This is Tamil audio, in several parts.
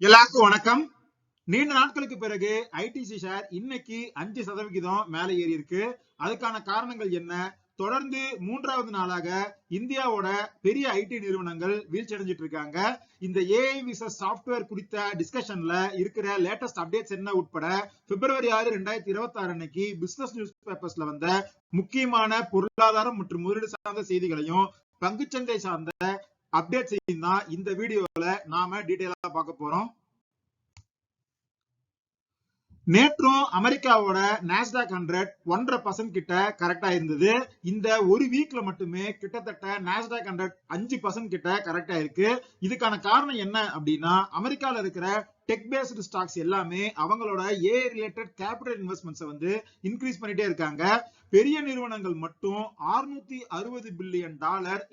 எல்லாருக்கும் வணக்கம். நீண்ட நாட்களுக்கு பிறகு ஐடிசி ஷேர் இன்னைக்கு 5% மேல ஏறி இருக்கு. அதுக்கான காரணங்கள் என்ன? தொடர்ந்து மூன்றாவது நாளாக இந்தியாவோட பெரிய ஐடி நிறுவனங்கள் வீழ்ச்சி அடைஞ்சிட்டு இருக்காங்க. இந்த ஏஐ விசஸ் சாப்ட்வேர் குறித்த டிஸ்கஷன்ல இருக்கிற லேட்டஸ்ட் அப்டேட்ஸ் என்ன உட்பட பிப்ரவரி 6, 2026 அன்னைக்கு பிசினஸ் நியூஸ் பேப்பர்ஸ்ல வந்த முக்கியமான பொருளாதாரம் மற்றும் முதலீடு சார்ந்த செய்திகளையும் பங்குச்சந்தை சார்ந்த அப்டேட்ஸையும் தான் இந்த வீடியோல நாம டீடைலா பார்க்க போறோம். நேற்றும் அமெரிக்காவோட நாஸ்டாக் 100 1.5% கிட்ட கரெக்டா இருந்தது. இந்த ஒரு வீக்ல மட்டுமே கிட்டத்தட்ட நாஸ்டாக் 100 5% கிட்ட கரெக்டா இருக்கு. இதுக்கான காரணம் என்ன அப்படின்னா, அமெரிக்கால இருக்கிற டெக் பேஸ்டு ஸ்டாக்ஸ் எல்லாமே அவங்களோட ஏஐ ரிலேட்டட் கேபிட்டல் இன்வெஸ்ட்மெண்ட்ஸ் வந்து இன்க்ரீஸ் பண்ணிட்டே இருக்காங்க. பெரிய நிறுவனங்கள் மட்டும் $660 பில்லியன்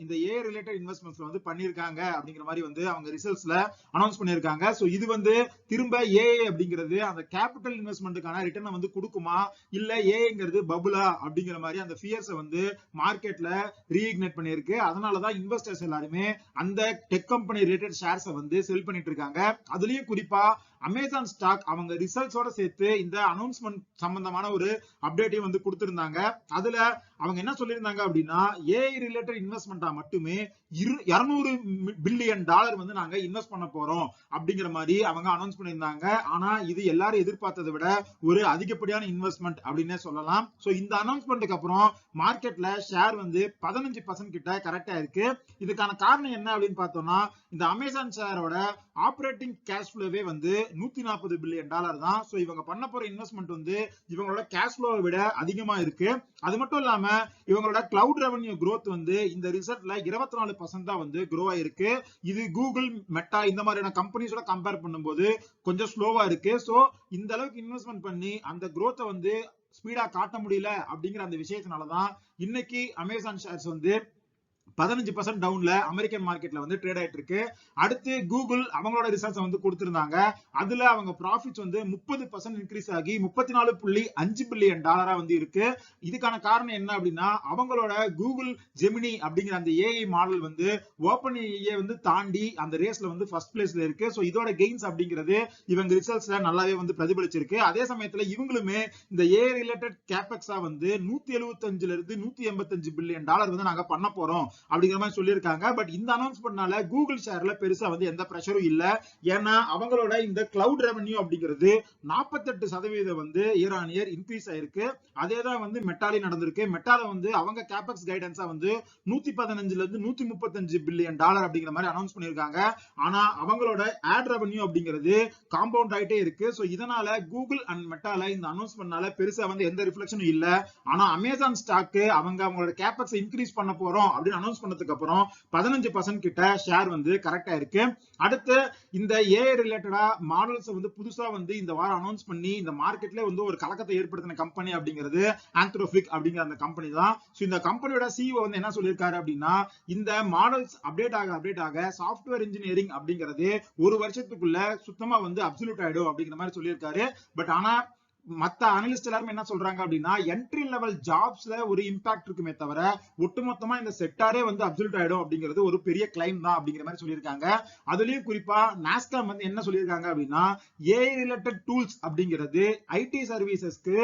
இந்த ஏஐ ரிலேட்டட் இன்வெஸ்ட்மெண்ட்ஸ்ல வந்து பண்ணிருக்காங்க அப்படிங்கிற மாதிரி வந்து அவங்க ரிசல்ட்ஸ்ல அனௌன்ஸ் பண்ணிருக்காங்க. சோ இது வந்து திரும்ப ஏஐ அப்படிங்கிறது அந்த கேபிட்டல் இன்வெஸ்ட்மெண்ட்டுக்கான ரிட்டர்ன் வந்து கொடுக்குமா, இல்ல ஏஐங்கிறது பபுலா அப்படிங்கிற மாதிரி அந்த ஃபியர்ஸ் வந்து மார்க்கெட்ல ரீஇக்னைட் பண்ணிருக்கு. அதனாலதான் இன்வெஸ்டர்ஸ் எல்லாருமே அந்த டெக் கம்பெனி ரிலேட்டட் ஷேர்ஸ் வந்து செல் பண்ணிட்டு இருக்காங்க. அதுலயும் குறிப்பா அமேசான் ஸ்டாக் அவங்க ரிசல்ட்ஸோட சேர்த்து இந்த அனௌன்ஸ்மெண்ட் சம்பந்தமான ஒரு அப்டேட்டையும் வந்து கொடுத்திருந்தாங்க. அதுல அவங்க என்ன சொல்லியிருந்தாங்க அப்படின்னா, ஏஐ ரிலேட்டட் இன்வெஸ்ட்மெண்டா மட்டுமே $200 பில்லியன் வந்து நாங்க இன்வெஸ்ட் பண்ண போறோம் அப்படிங்கிற மாதிரி அவங்க அனௌன்ஸ் பண்ணியிருந்தாங்க. ஆனா இது எல்லாரும் எதிர்பார்த்ததை விட ஒரு அதிகப்படியான இன்வெஸ்ட்மெண்ட் அப்படின்னே சொல்லலாம். சோ இந்த அனௌன்ஸ்மெண்ட்டுக்கு அப்புறம் மார்க்கெட்ல ஷேர் வந்து 15% கிட்ட கரெக்டா இருக்கு. இதுக்கான காரணம் என்ன அப்படின்னு பார்த்தோம்னா, இந்த அமேசான் ஷேரோட ஆபரேட்டிங் கேஷ் ஃப்ளோவே வந்து $140 பில்லியன் தான். சோ இவங்க பண்ண போற இன்வெஸ்ட்மெண்ட் வந்து இவங்களோட கேஷ் ஃப்ளோவை விட அதிகமா இருக்கு. அது மட்டும் இல்லாம இவங்களோட கிளவுட் ரெவென்யூ growth வந்து இந்த ரிசல்ட்ல 24% தான் வந்து grow ஆயிருக்கு. இது கூகுள், மெட்டா இந்த மாதிரியான கம்பெனிஸோட கம்பேர் பண்ணும்போது கொஞ்சம் ஸ்லோவா இருக்கு. சோ இந்த அளவுக்கு இன்வெஸ்ட்மெண்ட் பண்ணி அந்த growth வந்து ஸ்பீடா காட்ட முடியல அப்படிங்கிற அந்த விஷயத்தினாலதான் இன்னைக்கு அமேசான் ஷேர்ஸ் வந்து 15% டவுன்ல அமெரிக்கன் மார்க்கெட்ல வந்து ட்ரேட் ஆயிட்டு இருக்கு. அடுத்து கூகுள் அவங்களோட ரிசல்ட்ஸ் வந்து கொடுத்திருந்தாங்க. அதுல அவங்க ப்ராஃபிட்ஸ் வந்து 30% இன்க்ரீஸ் ஆகி $34.5 பில்லியன் வந்து இருக்கு. இதுக்கான காரணம் என்ன அப்படின்னா, அவங்களோட கூகுள் ஜெமினி அப்படிங்கிற அந்த ஏஐ மாடல் வந்து ஓபன் ஏஐ வந்து தாண்டி அந்த ரேஸ்ல வந்து ஃபர்ஸ்ட் பிளேஸ்ல இருக்கு. சோ இதோட கெயின்ஸ் அப்படிங்கிறது இவங்க ரிசல்ட்ஸ்ல நல்லாவே வந்து பிரதிபலிச்சிருக்கு. அதே சமயத்துல இவங்களுமே இந்த ஏஐ ரிலேட்டட் கேபெக்ஸா வந்து 175 இருந்து 185 பில்லியன் வந்து நாங்க பண்ண போறோம் அப்படிங்கிற மாதிரி சொல்லியிருக்காங்க. பட் இந்த அனௌன்ஸ்மெண்ட்னால கூகுள் ஷேர்ல பெருசா வந்து எந்த பிரஷரும் இல்ல. ஏன்னா அவங்களோட இந்த கிளவுட் ரெவென்யூ அப்படிங்கிறது 48% வந்து இயர் ஆன் இயர் இன்க்ரீஸ் ஆயிருக்கு. அதேதான் வந்து மெட்டால நடந்திருக்கு. மெட்டால வந்து அவங்க கேபெக்ஸ் கைடன்ஸா வந்து 115 இருந்து 135 பில்லியன் அப்படிங்கிற மாதிரி அனௌன்ஸ் பண்ணிருக்காங்க. ஆனா அவங்களோட ஆட் ரெவென்யூ அப்படிங்கிறது காம்பவுண்ட் ஆயிட்டே இருக்கு. சோ இதனால கூகுள் அண்ட் மெட்டால இந்த அனௌன்ஸ்மெண்ட்னால பெருசா வந்து எந்த ரிஃப்ளெக்ஷனும் இல்ல. ஆனா அமேசான் ஸ்டாக் அவங்களோட கேபெக்ஸ் இன்க்ரீஸ் பண்ண போறோம் அப்படின்னு அனௌன்ஸ் பண்ணதுக்கு அப்புறம் 15% கிட்ட ஷேர் வந்து கரெக்டா இருக்கு. அடுத்து இந்த ஏஐ ரிலேட்டடா மாடல்ஸ் வந்து புதுசா வந்து இந்த வாரம் அனௌன்ஸ் பண்ணி இந்த மார்க்கெட்ல வந்து ஒரு கலக்கத்தை ஏற்படுத்தின கம்பெனி அப்படிங்கிறது ஆந்த்ரோபிக் அப்படிங்கிற அந்த கம்பெனி தான். சோ இந்த கம்பெனியோட சிஇஓ வந்து என்ன சொல்லியிருக்காரு அப்படின்னா, இந்த மாடல்ஸ் அப்டேட் ஆக சாஃப்ட்வேர் இன்ஜினியரிங் அப்படிங்கிறது ஒரு வருஷத்துக்குள்ள சுத்தமா வந்து அப்சல்யூட் ஆயிடும் அப்படிங்கிற மாதிரி சொல்லியிருக்காரு. பட் ஆனா மத்த அனலிஸ்ட் எல்லாரும் என்ன சொல்றாங்க அப்படின்னா, என்ட்ரி லெவல் ஜாப்ஸ்ல ஒரு இம்பாக்ட் இருக்குமே தவிர ஒட்டுமொத்தமா இந்த செக்டாரே வந்து அப்சல்யூட் ஆயிடும் அப்படிங்கிறது ஒரு பெரிய கிளைம் தான் அப்படிங்கிற மாதிரி சொல்லியிருக்காங்க. அதுலயும் குறிப்பா நாஸ்காம் வந்து என்ன சொல்லியிருக்காங்க அப்படின்னா, ஏஐ ரிலேட்டட் டூல்ஸ் அப்படிங்கிறது ஐடி சர்வீசஸ்க்கு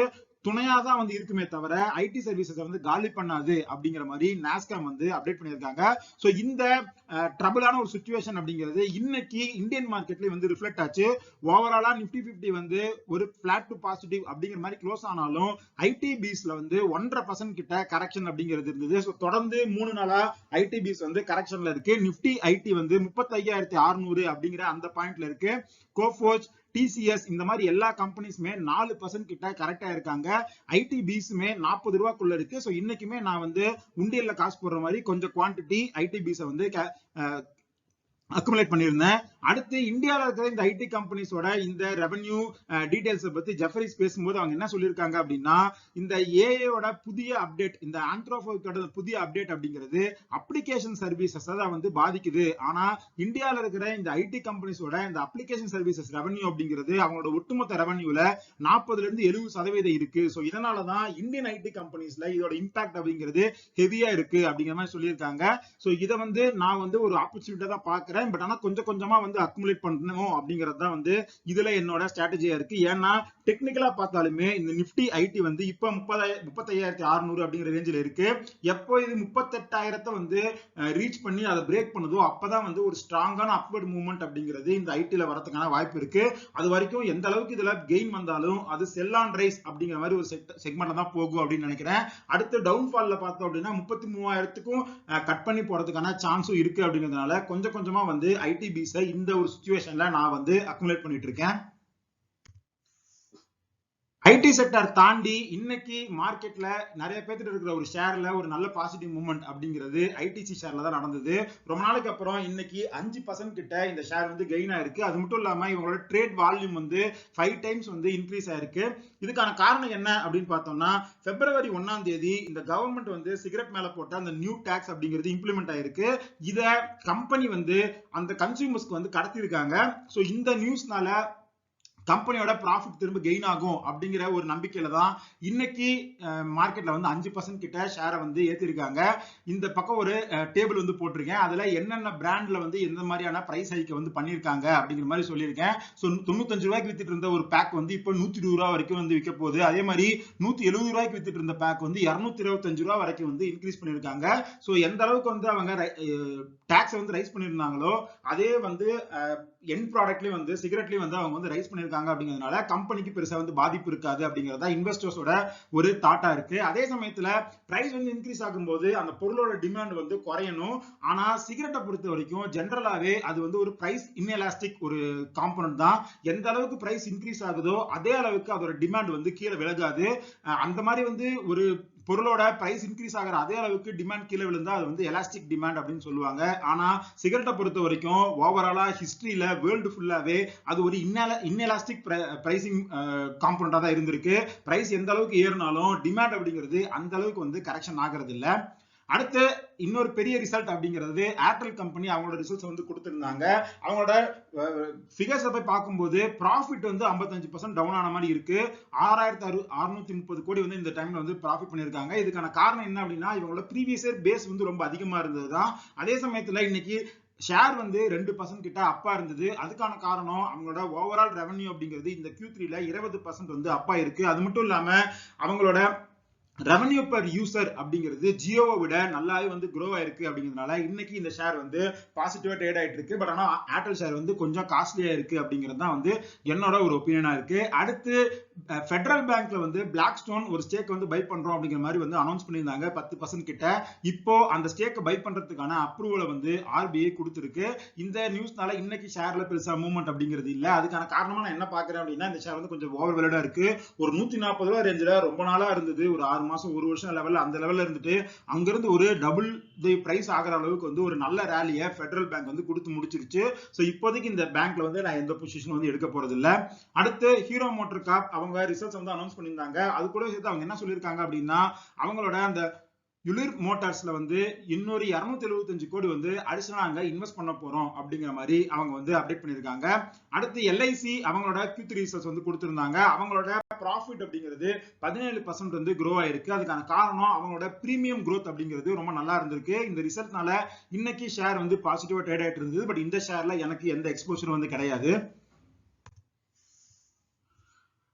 துணையா தான் வந்து இருக்குமே தவிர ஐடி சர்வீசஸ் வந்து காலி பண்ணாது அப்படிங்கிற மாதிரி நாஸ்காம் வந்து அப்டேட் பண்ணியிருக்காங்க. சோ இந்த ட்ரபிளான ஒரு சிச்சுவேஷன் அப்படிங்கிறது இன்னைக்கு இந்தியன் மார்க்கெட்ல வந்து ரிஃப்ளெக்ட் ஆச்சு. ஓவராலா நிப்டி 50 வந்து ஒரு பிளாட் டு பாசிட்டிவ் அப்படிங்கிற மாதிரி க்ளோஸ் ஆனாலும் ஐடி பீஸ்ல வந்து 1.5% கிட்ட கரெக்ஷன் அப்படிங்கிறது இருந்தது. சோ தொடர்ந்து 3 நாளா ஐடி பீஸ் வந்து கரெக்ஷன்ல இருக்கு. நிப்டி ஐடி வந்து 35,600 அப்படிங்கிற அந்த பாயிண்ட்ல இருக்கு. கோஃபோர்ஜ், டிசிஎஸ் இந்த மாதிரி எல்லா கம்பெனிஸுமே 4% கிட்ட கரெக்டா இருக்காங்க. ஐடி பீஸுமே 40 ரூபாய்க்குள்ள இருக்கு. சோ இன்னைக்குமே நான் வந்து உண்டியல்ல காசு போடுற மாதிரி கொஞ்சம் குவான்டிட்டி ஐடி பீஸை வந்து அக்குமுலேட் பண்ணியிருந்தேன். அடுத்து இந்தியாவில் இருக்கிற இந்த ஐடி கம்பெனிஸோட இந்த ரெவென்யூ டீடைல்ஸ் பத்தி ஜெஃபரிஸ் பேசும்போது அவங்க என்ன சொல்லியிருக்காங்க அப்படின்னா, இந்த ஏஐயோட புதிய அப்டேட், இந்த ஆந்த்ரோபிக்கோட புதிய அப்டேட் அப்படிங்கிறது அப்ளிகேஷன் சர்வீசஸ் தான் வந்து பாதிக்குது. ஆனா இந்தியாவில் இருக்கிற இந்த ஐடி கம்பெனிஸோட இந்த அப்ளிகேஷன் சர்வீசஸ் ரெவென்யூ அப்படிங்கிறது அவங்களோட ஒட்டுமொத்த ரெவென்யூல 40 இருந்து 70% இருக்கு. சோ இதனாலதான் இந்தியன் ஐடி கம்பெனிஸ்ல இதோட இம்பாக்ட் அப்படிங்கிறது ஹெவியா இருக்கு அப்படிங்கிற மாதிரி சொல்லியிருக்காங்க. சோ இதை வந்து நான் வந்து ஒரு ஆப்பர்ச்சுனிட்டியா தான் பாக்குறேன். மாட்டேன். பட் ஆனா கொஞ்சம் கொஞ்சமா வந்து அக்குமுலேட் பண்ணணும் அப்படிங்கிறது தான் வந்து இதுல என்னோட ஸ்ட்ராட்டஜியா இருக்கு. ஏன்னா டெக்னிக்கலா பார்த்தாலுமே இந்த நிப்டி ஐடி வந்து இப்ப 35,600 அப்படிங்கிற ரேஞ்சில் இருக்கு. எப்போ இது 38,000 வந்து ரீச் பண்ணி அதை பிரேக் பண்ணுதோ அப்பதான் வந்து ஒரு ஸ்ட்ராங்கான அப்வர்ட் மூவ்மெண்ட் அப்படிங்கிறது இந்த ஐடில வரதுக்கான வாய்ப்பு இருக்கு. அது வரைக்கும் எந்த அளவுக்கு இதுல கெயின் வந்தாலும் அது செல் ஆன் ரைஸ் அப்படிங்கிற மாதிரி ஒரு செக்மெண்ட்ல தான் போகும் அப்படின்னு நினைக்கிறேன். அடுத்து டவுன்ஃபால்ல பார்த்தோம் அப்படின்னா 33,000க்கும் கட் பண்ணி போறதுக்கான சான்ஸும் இருக்கு அப்படிங்கிறதுனால கொஞ்சம் கொஞ்சமா வந்து ஐடிபிஸை இந்த ஒரு சிச்சுவேஷன்ல நான் வந்து அக்குமுலேட் பண்ணிட்டு இருக்கேன். ஐடி செக்டர் தாண்டி இன்னைக்கு மார்க்கெட்ல நிறைய பேர்கிட்ட இருக்கிற ஒரு ஷேர்ல ஒரு நல்ல பாசிட்டிவ் மூவ்மெண்ட் அப்படிங்கிறது ஐடிசி ஷேர்ல தான் நடந்தது. ரொம்ப நாளைக்கு அப்புறம் இன்னைக்கு 5% கிட்ட இந்த ஷேர் வந்து கெயின் ஆயிருக்கு. அது மட்டும் இல்லாம இவங்களோட ட்ரேட் வால்யூம் வந்து 5 டைம்ஸ் வந்து இன்க்ரீஸ் ஆயிருக்கு. இதுக்கான காரணம் என்ன அப்படின்னு பார்த்தோம்னா பிப்ரவரி 1ஆம் தேதி இந்த கவர்மெண்ட் வந்து சிகரெட் மேல போட்ட அந்த நியூ டாக்ஸ் அப்படிங்கிறது இம்ப்ளிமெண்ட் ஆயிருக்கு. இத கம்பெனி வந்து அந்த கன்சியூமர்ஸ்க்கு வந்து கடத்திருக்காங்க. சோ இந்த நியூஸ்னால கம்பெனியோட ப்ராஃபிட் திரும்ப கெயின் ஆகும் அப்படிங்கிற ஒரு நம்பிக்கையில தான் இன்னைக்கு மார்க்கெட்ல வந்து 5% கிட்ட ஷேரை வந்து ஏத்திருக்காங்க. இந்த பக்கம் ஒரு டேபிள் வந்து போட்டிருக்கேன். அதுல என்னென்ன பிராண்ட்ல வந்து எந்த மாதிரியான பிரைஸ் ஹைக் வந்து பண்ணிருக்காங்க அப்படிங்கிற மாதிரி சொல்லியிருக்கேன். ஸோ 95 ரூபாய்க்கு வித்துட்டு இருந்த ஒரு பேக் வந்து இப்போ 120 ரூபாய் வரைக்கும் வந்து விற்க போகுது. அதே மாதிரி 170 ரூபாய்க்கு வித்துட்டு இருந்த பேக் வந்து 225 ரூபாய் வரைக்கும் வந்து இன்க்ரீஸ் பண்ணிருக்காங்க. ஸோ எந்த அளவுக்கு வந்து அவங்க டாக்ஸ் வந்து ரைஸ் பண்ணிருந்தாங்களோ அதே வந்து எண்ட் ப்ராடக்ட்லயும் வந்து சிகரெட்லயும் வந்து அவங்க வந்து ரைஸ் பண்ணிருக்காங்க அப்படிங்கிறதுனால கம்பெனிக்கு பெருசா வந்து பாதிப்பு இருக்காது அப்படிங்கறதா இன்வெஸ்டர்ஸோட ஒரு தாட்டா இருக்கு. அதே சமயத்துல பிரைஸ் வந்து இன்க்ரீஸ் ஆகும்போது அந்த பொருளோட டிமாண்ட் வந்து குறையணும். ஆனா சிகரெட்டை பொறுத்த வரைக்கும் ஜென்ரலாவே அது வந்து ஒரு பிரைஸ் இன்எலாஸ்டிக் ஒரு காம்பனன்ட் தான். எந்த அளவுக்கு பிரைஸ் இன்க்ரீஸ் ஆகுதோ அதே அளவுக்கு அதோட டிமாண்ட் வந்து கீழே விலகாது. அந்த மாதிரி வந்து ஒரு பொருளோட பிரைஸ் இன்க்ரீஸ் ஆகிற அதே அளவுக்கு டிமாண்ட் கீழே விழுந்தா அது வந்து எலாஸ்டிக் டிமாண்ட் அப்படின்னு சொல்லுவாங்க. ஆனா சிகரெட்டை பொறுத்த வரைக்கும் ஓவராலா ஹிஸ்டரியில வேர்ல்டு ஃபுல்லாவே அது ஒரு இன்எலாஸ்டிக் பிரைசிங் காம்பனண்டா தான் இருந்திருக்கு. பிரைஸ் எந்த அளவுக்கு ஏறினாலும் டிமாண்ட் அப்படிங்கிறது அந்த அளவுக்கு வந்து கரெக்ஷன் ஆகிறது இல்ல. அடுத்து இன்னொரு பெரிய ரிசல்ட் அப்படிங்கிறது ஏர்டெல் கம்பெனி அவங்களோட ரிசல்ட்ஸ் வந்து கொடுத்திருந்தாங்க. அவங்களோட ஃபிகர்ஸ் போய் பார்க்கும்போது ப்ராஃபிட் வந்து 55% டவுன் ஆன மாதிரி இருக்கு. 6,630 கோடி வந்து இந்த டைம்ல வந்து ப்ராஃபிட் பண்ணிருக்காங்க. இதுக்கான காரணம் என்ன அப்படின்னா இவங்களோட ப்ரீவியஸ் இயர் பேஸ் வந்து ரொம்ப அதிகமா இருந்ததுதான். அதே சமயத்துல இன்னைக்கு ஷேர் வந்து 2% கிட்ட அப்பா இருந்தது. அதுக்கான காரணம் அவங்களோட ஓவரால் ரெவன்யூ அப்படிங்கிறது இந்த Q3ல 20% வந்து அப்பா இருக்கு. அது மட்டும் இல்லாம அவங்களோட ரெவன்யூ பர் யூசர் அப்படிங்கிறது ஜியோவை விட நல்லாவே வந்து க்ரோ ஆயிருக்கு அப்படிங்கிறதுனால இன்னைக்கு இந்த ஷேர் வந்து பாசிட்டிவா ட்ரேட் ஆயிட்டு இருக்கு. பட் ஆனா ஏர்டெல் ஷேர் வந்து கொஞ்சம் காஸ்ட்லியா இருக்கு அப்படிங்கிறது தான் வந்து என்னோட ஒரு ஒப்பீனியனா இருக்கு. அடுத்து ஃபெடரல் பேங்க்ல வந்து பிளாக் ஸ்டோன் ஒரு ஸ்டேக் வந்து பை பண்றோம் அப்படிங்கிற மாதிரி வந்து அனௌன்ஸ் பண்ணியிருந்தாங்க 10% கிட்ட. இப்போ அந்த ஸ்டேக் பை பண்றதுக்கான அப்ரூவலை வந்து RBI கொடுத்திருக்கு. இந்த நியூஸ்னால இன்னைக்கு ஷேர்ல பெருசா மூவ்மெண்ட் அப்படிங்கிறது இல்ல. அதுக்கான காரணமா நான் என்ன பாக்குறேன் அப்படின்னா இந்த ஷேர் வந்து கொஞ்சம் ஓவர் வேல்டா இருக்கு. ஒரு 140 ரூபாய் ரேஞ்சில ரொம்ப நாளா இருந்தது. ஒரு 6 மாசம் ஒரு வருஷம் லெவல்ல அந்த லெவல்ல இருந்துட்டு அங்கிருந்து ஒரு டபுள் தி பிரைஸ் ஆகிற அளவுக்கு வந்து ஒரு நல்ல ரேலியை ஃபெடரல் பேங்க் வந்து கொடுத்து முடிச்சிருச்சு. சோ இப்போதைக்கு இந்த பேங்க்ல வந்து நான் எந்த பொசிஷன் வந்து எடுக்க போறது இல்ல. அடுத்து ஹீரோ மோட்டார் கார்ப் அவங்க ரிசல்ட்ஸ் வந்து அனௌன்ஸ் பண்ணியிருந்தாங்க. அது கூட சேர்த்து அவங்க என்ன சொல்லியிருக்காங்க அப்படின்னா அவங்களோட அந்த யுலிர் மோட்டார்ஸ்ல வந்து இன்னொரு 275 கோடி வந்து அடிஷனலா அங்க இன்வெஸ்ட் பண்ண போறோம் அப்படிங்கிற மாதிரி அவங்க வந்து அப்டேட் பண்ணிருக்காங்க. அடுத்து LIC அவங்களோட Q3 ரிசல்ட்ஸ் வந்து கொடுத்திருந்தாங்க. அவங்களோட ப்ராஃபிட் அப்படிங்கிறது 17% வந்து க்ரோ ஆயிருக்கு. அதுக்கான காரணம் அவங்களோட பிரீமியம் growth அப்படிங்கிறது ரொம்ப நல்லா இருந்திருக்கு. இந்த ரிசல்ட்னால இன்னைக்கு ஷேர் வந்து பாசிட்டிவா ட்ரேட் ஆயிட்டு இருந்தது. பட் இந்த ஷேர்ல எனக்கு எந்த எக்ஸ்போஷரும் வந்து கிடையாது.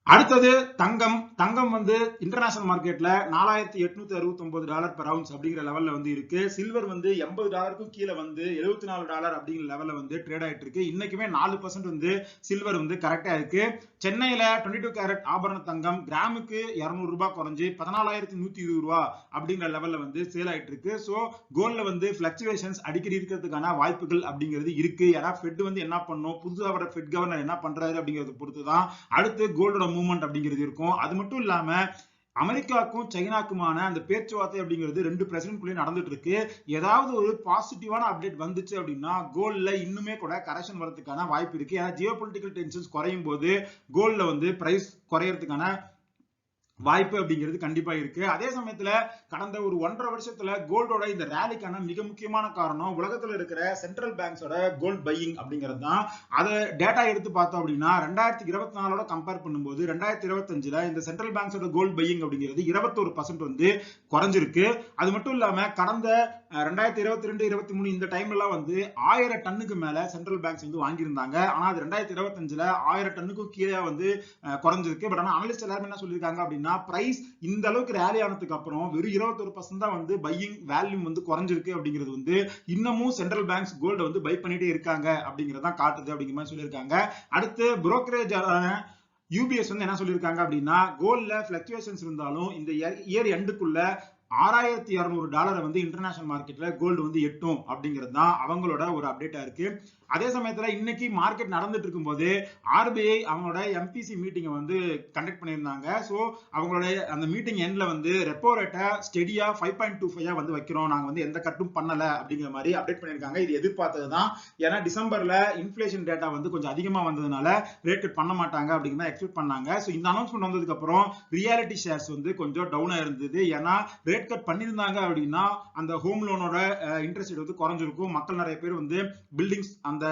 அடுத்தது தங்கம் வந்து இன்டர்நேஷனல் மார்க்கெட்ல $4,869 per ounce அப்படிங்கிற லெவல்ல வந்து இருக்கு. சில்வர் வந்து $80க்கும் கீழே வந்து $74 அப்படிங்கிற லெவல்ல வந்து ட்ரேட் ஆயிட்டு இருக்கு. இன்னைக்குமே 4% வந்து சில்வர் வந்து கரெக்டா இருக்கு. சென்னையில 22 கேரட் ஆபரண தங்கம் கிராமுக்கு 200 ரூபாய் குறைஞ்சு 14,120 ரூபாய் அப்படிங்கிற லெவல்ல வந்து சேல் ஆயிட்டு இருக்கு. சோ கோல்ட்ல வந்து பிளக்சுவேஷன்ஸ் அடிக்கடி இருக்கிறதுக்கான வாய்ப்புகள் அப்படிங்கிறது இருக்கு. ஏன்னா ஃபெட் வந்து என்ன பண்ணும், புதுசா வர ஃபெட் கவர்னர் என்ன பண்றாரு அப்படிங்கறத பொறுத்துதான் அடுத்து கோல்டோட மூவ்மெண்ட் அப்படிங்கிறது இருக்கும். அது மட்டும் இல்லாம அமெரிக்காவுக்கும் சைனாக்குமான அந்த பேச்சுவார்த்தை அப்படிங்கிறது 2 பிரசிடென்ட்குள்ளே நடந்துட்டு இருக்கு. ஏதாவது ஒரு பாசிட்டிவான அப்டேட் வந்துச்சு அப்படின்னா கோல்ட்ல இன்னுமே கூட கரெக்ஷன் வரதுக்கான வாய்ப்பு இருக்கு. ஏன்னா ஜியோபொலிட்டிக்கல் டென்ஷன்ஸ் குறையும் போது கோல்ட்ல வந்து பிரைஸ் குறையறதுக்கான வாய்ப்பு அப்படிங்கிறது கண்டிப்பா இருக்கு. அதே சமயத்துல கடந்த ஒரு 1.5 வருஷத்துல கோல்டோட இந்த ரேலிக்கான மிக முக்கியமான காரணம் உலகத்துல இருக்கிற சென்ட்ரல் பேங்க்ஸோட கோல்ட் பையிங் அப்படிங்கிறது தான். அத டேட்டா எடுத்து பார்த்தோம் அப்படின்னா 2024ஓட கம்பேர் பண்ணும்போது 2025ல இந்த சென்ட்ரல் பேங்க்ஸோட கோல்ட் பையிங் அப்படிங்கிறது 21% வந்து குறைஞ்சிருக்கு. அது மட்டும் இல்லாம கடந்த 2022 23 இந்த டைம்ல எல்லாம் வந்து 1000 டன்னுக்கு மேல சென்ட்ரல் பேங்க்ஸ் வந்து வாங்கியிருந்தாங்க. ஆனா அது 2025ல 1000 டன்னுக்கும் கீழே வந்து குறைஞ்சிருக்கு. பட் ஆனா அனலிஸ்ட் எல்லாரும் என்ன சொல்லியிருக்காங்க அப்படின்னா பிரைஸ் இந்த அளவுக்கு ரேலி ஆனதுக்கு அப்புறம் வெறும் 21% தான் வந்து பையிங் வேல்யூம் வந்து குறைஞ்சிருக்கு அப்படிங்கிறது வந்து இன்னமும் சென்ட்ரல் பேங்க்ஸ் கோல்ட வந்து பை பண்ணிட்டே இருக்காங்க அப்படிங்கறதான் காட்டுது அப்படிங்கிற மாதிரி சொல்லியிருக்காங்க. அடுத்து புரோக்கரேஜ் யூபிஎஸ் வந்து என்ன சொல்லியிருக்காங்க அப்படின்னா கோல்ட்ல பிளக்சுவேஷன்ஸ் இருந்தாலும் இந்த இயர் எண்டுக்குள்ள $6200 வந்து இன்டர்நேஷனல் மார்க்கெட்ல கோல்டு வந்து எட்டும் அப்படிங்கிறது தான் அவங்களோட ஒரு அப்டேட்டா இருக்கு. அதே சமயத்துல இன்னைக்கு மார்க்கெட் நடந்துட்டு இருக்கும் போது ஆர்பிஐ அவங்களோட எம்பிசி மீட்டிங்கை வந்து கண்டக்ட் பண்ணியிருந்தாங்க. சோ அவங்களோட அந்த மீட்டிங் எண்ட்ல வந்து ரெப்போ ரேட்டை ஸ்டெடியா 5.25 வந்து வைக்கிறோம், நாங்க வந்து எந்த கட்டும் பண்ணல அப்படிங்கிற மாதிரி அப்டேட் பண்ணியிருக்காங்க. இது எதிர்பார்த்ததுதான். ஏன்னா டிசம்பர்ல இன்ஃபிளேஷன் டேட்டா வந்து கொஞ்சம் அதிகமா வந்ததுனால ரேட் கட் பண்ண மாட்டாங்க அப்படிங்கிற எக்ஸ்பெக்ட் பண்ணாங்க. சோ இந்த அனௌன்ஸ்மெண்ட் வந்ததுக்கு அப்புறம் ரியாலிட்டி ஷேர்ஸ் வந்து கொஞ்சம் டவுனா இருந்தது. ஏன்னா ரேட் கட் பண்ணியிருந்தாங்க அப்படின்னா அந்த ஹோம் லோனோட இன்ட்ரெஸ்ட் ரேட் வந்து குறைஞ்சிருக்கும். மக்கள் நிறைய பேர் வந்து பில்டிங்ஸ் அந்த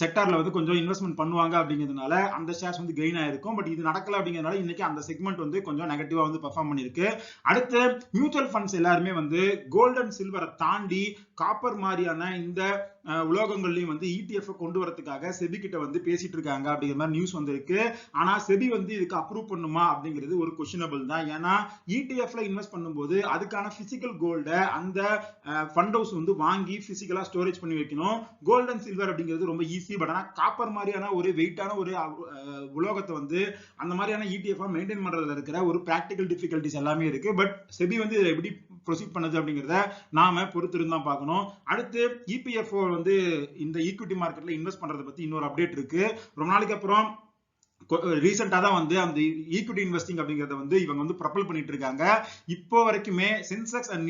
செக்டார்ல வந்து கொஞ்சம் இன்வெஸ்ட்மெண்ட் பண்ணுவாங்க அப்படிங்கிறதுனால அந்த ஷேர்ஸ் வந்து கெயின் ஆயிருக்கும். பட் இது நடக்கல அப்படிங்கிறதுனால இன்னைக்கு அந்த செக்மெண்ட் வந்து கொஞ்சம் நெகட்டிவா வந்து பெர்ஃபார்ம் பண்ணிருக்கு. அடுத்து மியூச்சுவல் ஃபண்ட்ஸ் எல்லாருமே வந்து கோல்ட் அண்ட் சில்வரை தாண்டி காப்பர் மாதிரியான இந்த உலோகங்கள்லயும் வந்து ETF கொண்டு வரதுக்காக செபி கிட்ட வந்து பேசிட்டு இருக்காங்க அப்படிங்கிற மாதிரி நியூஸ் வந்திருக்கு. ஆனா செபி வந்து இதுக்கு அப்ரூவ் பண்ணுமா அப்படிங்கிறது ஒரு கொஸ்டினபிள் தான். ஏன்னா ETFல இன்வெஸ்ட் பண்ணும்போது அதுக்கான பிசிக்கல் கோல்ட அந்த ஃபண்ட் ஹவுஸ் வந்து வாங்கி பிசிக்கலா ஸ்டோரேஜ் பண்ணி வைக்கணும். கோல்ட் அண்ட் சில்வர் அப்படிங்கிறது ரொம்ப ஈஸி. பட் ஆனா காப்பர் மாதிரியான ஒரு வெயிட்டான ஒரு உலோகத்தை வந்து அந்த மாதிரியான ETF மெயின்டைன் பண்றதுல இருக்கிற ஒரு பிராக்டிகல் டிஃபிகல்டிஸ் எல்லாமே இருக்கு. பட் செபி வந்து எப்படி ப்ரொசீட் பண்ணுது அப்படிங்கிறத நாம பொறுத்திருந்து தான் பார்க்கணும். அடுத்து EPFO வந்து இந்த ஈக்விட்டி மார்க்கெட்ல இன்வெஸ்ட் பண்றதை பத்தி இன்னொரு அப்டேட் இருக்கு. ரொம்ப நாளைக்கு அப்புறம் ரீசெண்டா தான் வந்து அந்த ஈக்விட்டி இன்வெஸ்டிங் அப்படிங்கறத வந்து இவங்க வந்து ப்ரொபல் பண்ணிட்டு இருக்காங்க. இப்போ வரைக்குமே சென்செக்ஸ் அண்ட்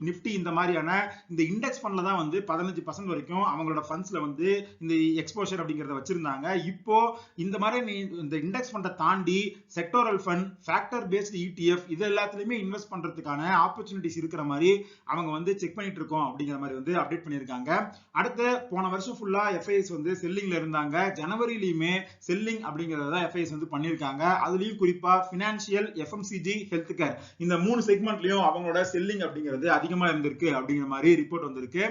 நிஃப்டி இந்த மாதிரியான இந்த இண்டெக்ஸ் ஃபண்ட்ல தான் வந்து 15% வரைக்கும் அவங்களோட ஃபண்ட்ஸ்ல வந்து இந்த எக்ஸ்போஷர் அப்படிங்கறத வச்சிருந்தாங்க. இப்போ இந்த மாதிரி இந்த இண்டெக்ஸ் ஃபண்டை தாண்டி sectoral fund, factor based ETF இது எல்லாத்துலயுமே இன்வெஸ்ட் பண்றதுக்கான ஆப்பர்ச்சுனிட்டிஸ் இருக்கிற மாதிரி அவங்க வந்து செக் பண்ணிட்டு இருக்கோம் அப்படிங்கிற மாதிரி வந்து அப்டேட் பண்ணிருக்காங்க. அடுத்து போன வருஷம் ஃபுல்லா FIS வந்து செல்லிங்ல இருந்தாங்க. ஜனவரியிலுமே செல்லிங் அப்படிங்கறத FIS வந்து பண்ணிருக்காங்க. அதுலயும் குறிப்பா பினான்சியல், FMCG, ஹெல்த் கேர் இந்த 3 செக்மெண்ட்லயும் அவங்களோட செல்லிங் அப்படிங்கிறது அதிகமா இருந்திருக்கு அப்படிங்கிற மாதிரி ரிப்போர்ட் வந்திருக்கு.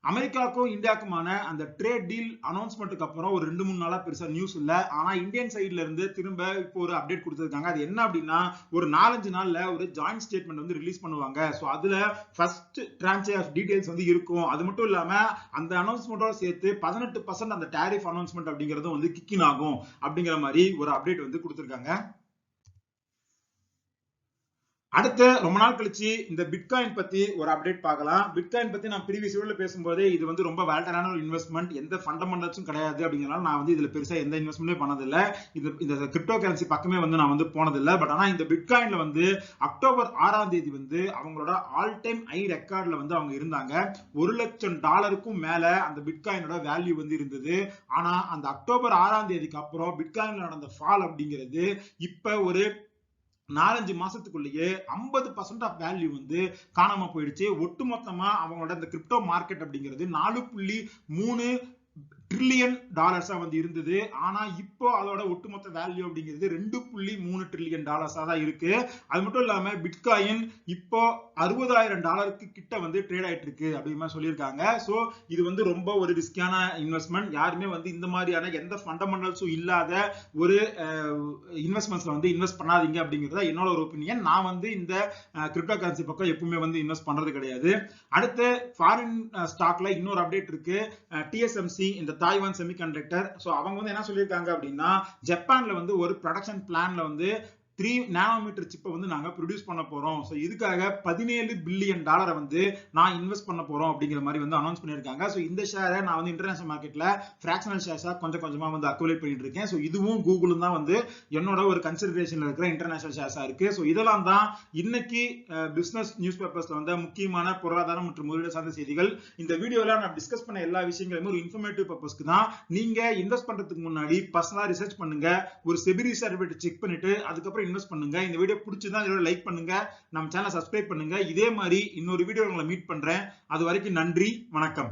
அமெரிக்காவுக்கும் இந்தியாவுக்குமான அந்த ட்ரேட் டீல் அனௌன்ஸ்மெண்ட்டுக்கு அப்புறம் ஒரு 2-3 நாளா பெருசா நியூஸ் இல்ல. ஆனா இந்தியன் சைட்ல இருந்து திரும்ப இப்போ ஒரு அப்டேட் கொடுத்திருக்காங்க. அது என்ன அப்படின்னா ஒரு 4-5 நாள்ல ஒரு ஜாயிண்ட் ஸ்டேட்மெண்ட் வந்து ரிலீஸ் பண்ணுவாங்க. சோ அதுல ஃபர்ஸ்ட் டிரான்ச் ஆஃப் டீடைல்ஸ் வந்து இருக்கும். அது மட்டும் இல்லாம அந்த அனௌன்ஸ்மெண்டோட சேர்த்து 18% அந்த டாரிஃப் அனௌன்ஸ்மெண்ட் அப்படிங்கறதும் வந்து கிக்கின் ஆகும் அப்படிங்கிற மாதிரி ஒரு அப்டேட் வந்து கொடுத்திருக்காங்க. அடுத்து ரொம்ப நாள் கழிச்சு இந்த பிட்காயின் பத்தி ஒரு அப்டேட் பார்க்கலாம். பிட்காயின் பத்தி நான் ப்ரீவியஸ் வீடியோல பேசும்போது இது வந்து ரொம்ப வேல்டரான ஒரு இன்வெஸ்ட்மெண்ட், எந்த ஃபண்டமெண்டல்ஸும் கிடையாது அப்படிங்கறனால நான் வந்து இதுல பெருசா எந்த இன்வெஸ்ட்மெண்ட்டே பண்ணதில்ல. இந்த கிரிப்டோ கரன்சி பக்கமே வந்து நான் வந்து போனதில்லை. பட் ஆனா இந்த பிட்காயின்ல வந்து அக்டோபர் 6ஆம் தேதி வந்து அவங்களோட ஆல் டைம் ஹை ரெக்கார்ட்ல வந்து அவங்க இருந்தாங்க. $1,00,000 மேல அந்த பிட்காயினோட வேல்யூ வந்து இருந்தது. ஆனா அந்த அக்டோபர் 6ஆம் தேதிக்கு அப்புறம் பிட்காயின்ல நடந்த ஃபால் அப்படிங்கிறது இப்ப ஒரு 4-5 மாசத்துக்குள்ளேயே 50% ஆஃப் வேல்யூ வந்து காணாம போயிடுச்சு. ஒட்டுமொத்தமா அவங்களோட இந்த கிரிப்டோ மார்க்கெட் அப்படிங்கிறது $4.3 ட்ரில்லியன் வந்து இருந்தது. ஆனா இப்போ அதோட ஒட்டுமொத்த வேல்யூ அப்படிங்கிறது $2.3 ட்ரில்லியன் தான் இருக்கு. அது மட்டும் இல்லாம பிட்காயின் இப்போ $60,000 கிட்ட வந்து ட்ரேட் ஆயிட்டு இருக்கு அப்படிமா சொல்லியிருக்காங்க. சோ இது வந்து ரொம்ப ஒரு ரிஸ்கியான இன்வெஸ்ட்மெண்ட். யாருமே வந்து இந்த மாதிரியான எந்த ஃபண்டமெண்டல்ஸும் இல்லாத ஒரு இன்வெஸ்ட்மெண்ட்ஸ்ல வந்து இன்வெஸ்ட் பண்ணாதீங்க அப்படிங்கறத என்னோட ஒரு ஒப்பீனியன். நான் வந்து இந்த கிரிப்டோ கரன்சி பக்கம் எப்பவுமே வந்து இன்வெஸ்ட் பண்றது கிடையாது. அடுத்து ஃபாரின் ஸ்டாக்ல இன்னொரு அப்டேட் இருக்கு. TSMC இந்த தாய்வான் செமிகண்டக்டர். சோ அவங்க வந்து என்ன சொல்லியிருக்காங்க அப்படின்னா ஜப்பான்ல வந்து ஒரு ப்ரொடக்ஷன் பிளான்ல வந்து 3 நானோமீட்டர் சிப்பை வந்து நாங்க ப்ரொடியூஸ் பண்ண போறோம். சோ இதுக்காக $17 பில்லியன் வந்து நான் இன்வெஸ்ட் பண்ண போறோம் அப்படிங்கிற மாதிரி வந்து அனௌன்ஸ் பண்ணிருக்காங்க. சோ இந்த ஷேரை நான் வந்து இன்டர்நேஷனல் மார்க்கெட்ல ஃபிராக்ஷனல் ஷேர்ஸா கொஞ்சம் கொஞ்சமா வந்து அக்குமுலேட் பண்ணிட்டு இருக்கேன். சோ இதுவும் கூகுளும் தான் வந்து என்னோட ஒரு கன்சிடரேஷன்ல இருக்கிற இன்டர்நேஷனல் ஷேர்ஸா இருக்கு. சோ இதெல்லாம் தான் இன்னைக்கு பிசினஸ் நியூஸ் பேப்பர்ஸ்ல வந்த முக்கியமான பொருளாதாரம் மற்றும் முதலீடு சார்ந்த செய்திகள். இந்த வீடியோல நான் டிஸ்கஸ் பண்ண எல்லா விஷயங்களுமே ஒரு இன்ஃபர்மேட்டிவ் பர்பஸ்க்கு தான். நீங்க இன்வெஸ்ட் பண்றதுக்கு முன்னாடி பர்சனலா ரிசர்ச் பண்ணுங்க. ஒரு செபி சர்டிபிகேட் செக் பண்ணிட்டு அதுக்கப்புறம் இன்வெஸ்ட் பண்ணுங்க. இந்த வீடியோ பிடிச்சிருந்தா இதோட லைக் பண்ணுங்க, நம்ம சேனலை சப்ஸ்கிரைப் பண்ணுங்க. இதே மாதிரி இன்னொரு வீடியோ உங்களை மீட் பண்றேன். அது வரைக்கும் நன்றி, வணக்கம்.